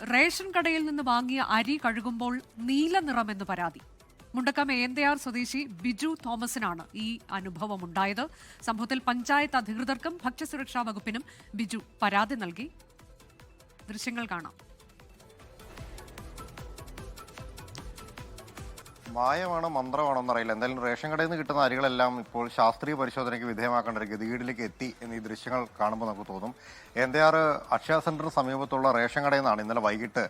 Ration കടയിൽ നിന്ന് വാങ്ങിയ അരി കഴുകുമ്പോൾ നീല നിറമെന്ന് പരാതി. മുണ്ടക്കം ഏന്തയാർ സ്വദേശി ബിജു തോമസിനാണ് ഈ അനുഭവം ഉണ്ടായത്. സംഭവത്തിൽ പഞ്ചായത്ത് അധികൃതർക്കും ഭക്ഷ്യസുരക്ഷാ വകുപ്പിനും ബിജു പരാതി നൽകി. ദൃശ്യങ്ങൾ കാണാം. മായമാണോ മന്ത്രമാണോ എന്നറിയില്ല. എന്തായാലും റേഷൻ കടയിൽ നിന്ന് കിട്ടുന്ന അരികളെല്ലാം ഇപ്പോൾ ശാസ്ത്രീയ പരിശോധനയ്ക്ക് വിധേയമാക്കേണ്ട ഒരു ഗതികേടിലേക്ക് എത്തി എന്ന് ഈ ദൃശ്യങ്ങൾ കാണുമ്പോൾ നമുക്ക് തോന്നും. ഏന്തയാറ് അക്ഷയ സെന്ററിന് സമീപത്തുള്ള റേഷൻ കടയിൽ നിന്നാണ് ഇന്നലെ വൈകിട്ട്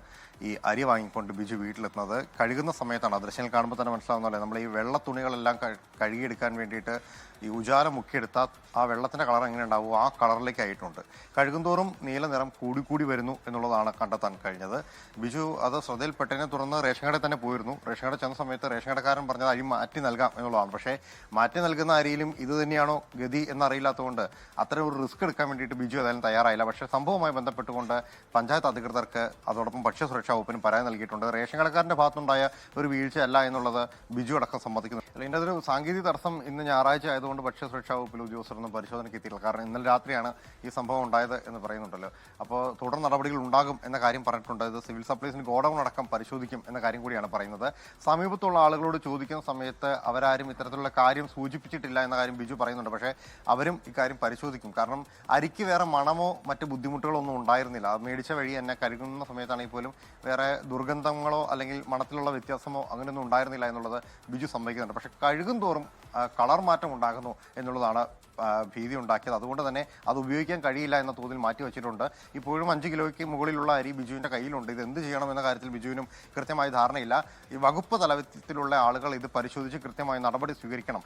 ഈ അരി വാങ്ങിക്കൊണ്ട് ബിജു വീട്ടിലെത്തുന്നത്. കഴുകുന്ന സമയത്താണ് ആ ദൃശ്യങ്ങൾ കാണുമ്പോൾ തന്നെ മനസ്സിലാവുന്നതല്ലേ, നമ്മൾ ഈ വെള്ള തുണികളെല്ലാം കഴുകിയെടുക്കാൻ വേണ്ടിയിട്ട് ഈ ഉജാല മുക്കിയെടുത്താൽ ആ വെള്ളത്തിൻ്റെ കളർ എങ്ങനെ ഉണ്ടാവും ആ കളറിലേക്ക് ആയിട്ടുണ്ട്. കഴുകുന്തോറും നീല നിറം കൂടി വരുന്നു എന്നുള്ളതാണ് കണ്ടെത്താൻ കഴിഞ്ഞത്. ബിജു അത് ശ്രദ്ധയിൽപ്പെട്ടതിനെ തുടർന്ന് റേഷൻ കടയിൽ തന്നെ പോയിരുന്നു. റേഷൻ കട ചെന്ന സമയത്ത് റേഷൻ കടക്കാരൻ പറഞ്ഞത് അരി മാറ്റി നൽകാം എന്നുള്ളതാണ്. പക്ഷേ മാറ്റി നൽകുന്ന അരിയിലും ഇത് തന്നെയാണോ ഗതി എന്നറിയില്ലാത്തതുകൊണ്ട് അത്തരം ഒരു റിസ്ക് എടുക്കാൻ വേണ്ടിയിട്ട് ബിജു ഏതായാലും തയ്യാറായില്ല. പക്ഷേ സംഭവവുമായി ബന്ധപ്പെട്ടുകൊണ്ട് പഞ്ചായത്ത് അധികൃതർക്ക് അതോടൊപ്പം ഭക്ഷ്യസുരക്ഷാ വകുപ്പിനും പരാതി നൽകിയിട്ടുണ്ട്. റേഷൻ കടക്കാരൻ്റെ ഭാഗത്തുണ്ടായ ഒരു വീഴ്ചയല്ല എന്നുള്ളത് ബിജു അടക്കം സമ്മതിക്കുന്നു. ഇതിൻ്റെ അതൊരു സാങ്കേതിക തടസ്സം ഇന്ന് ഞായറാഴ്ച ആയതുകൊണ്ട് ഭക്ഷ്യസുരക്ഷാ വകുപ്പിൽ ഉദ്യോഗസ്ഥരൊന്നും പരിശോധനയ്ക്ക് എത്തിയില്ല. കാരണം ഇന്നലെ രാത്രിയാണ് ഈ സംഭവം ഉണ്ടായത് എന്ന് പറയുന്നുണ്ടല്ലോ. അപ്പോൾ തുടർ നടപടികൾ ഉണ്ടാകും എന്ന കാര്യം പറഞ്ഞിട്ടുണ്ട്. ഇത് സിവിൽ സപ്ലൈസിന് ഗോഡൌൺ അടക്കം പരിശോധിക്കും എന്ന കാര്യം കൂടിയാണ് പറയുന്നത്. സമീപത്തുള്ള ആളുകളോട് ചോദിക്കുന്ന സമയത്ത് അവരാരും ഇത്തരത്തിലുള്ള കാര്യം സൂചിപ്പിച്ചിട്ടില്ല എന്ന കാര്യം ബിജു പറയുന്നുണ്ട്. പക്ഷേ അവരും ഇക്കാര്യം പരിശോധിക്കും. കാരണം അരിക്ക് വേറെ മണമോ മറ്റ് ബുദ്ധിമുട്ടുകളോ ഒന്നും ഉണ്ടായിരുന്നില്ല. അത് മേടിച്ച വഴി എന്നെ കഴുകുന്ന സമയത്താണെങ്കിൽ പോലും വേറെ ദുർഗന്ധങ്ങളോ അല്ലെങ്കിൽ മണത്തിലുള്ള വ്യത്യാസമോ അങ്ങനെയൊന്നും ഉണ്ടായിരുന്നില്ല എന്നുള്ളത് ബിജു സമ്മതിക്കുന്നുണ്ട്. പക്ഷെ കഴുകും തോറും കളർ മാറ്റം ഉണ്ടാകുന്നു എന്നുള്ളതാണ് ഭീതി ഉണ്ടാക്കിയത്. അതുകൊണ്ട് തന്നെ അത് ഉപയോഗിക്കാൻ കഴിയില്ല എന്ന തോതിൽ മാറ്റി വെച്ചിട്ടുണ്ട്. ഇപ്പോഴും 5 കിലോയ്ക്ക് മുകളിലുള്ള അരി ബിജുവിൻ്റെ കയ്യിലുണ്ട്. ഇത് എന്ത് ചെയ്യണം എന്ന കാര്യത്തിൽ ബിജുവിനും കൃത്യമായി ധാരണയില്ല. ഈ വകുപ്പ് തലത്തിലുള്ള ആളുകൾ ഇത് പരിശോധിച്ച് കൃത്യമായി നടപടി സ്വീകരിക്കണം.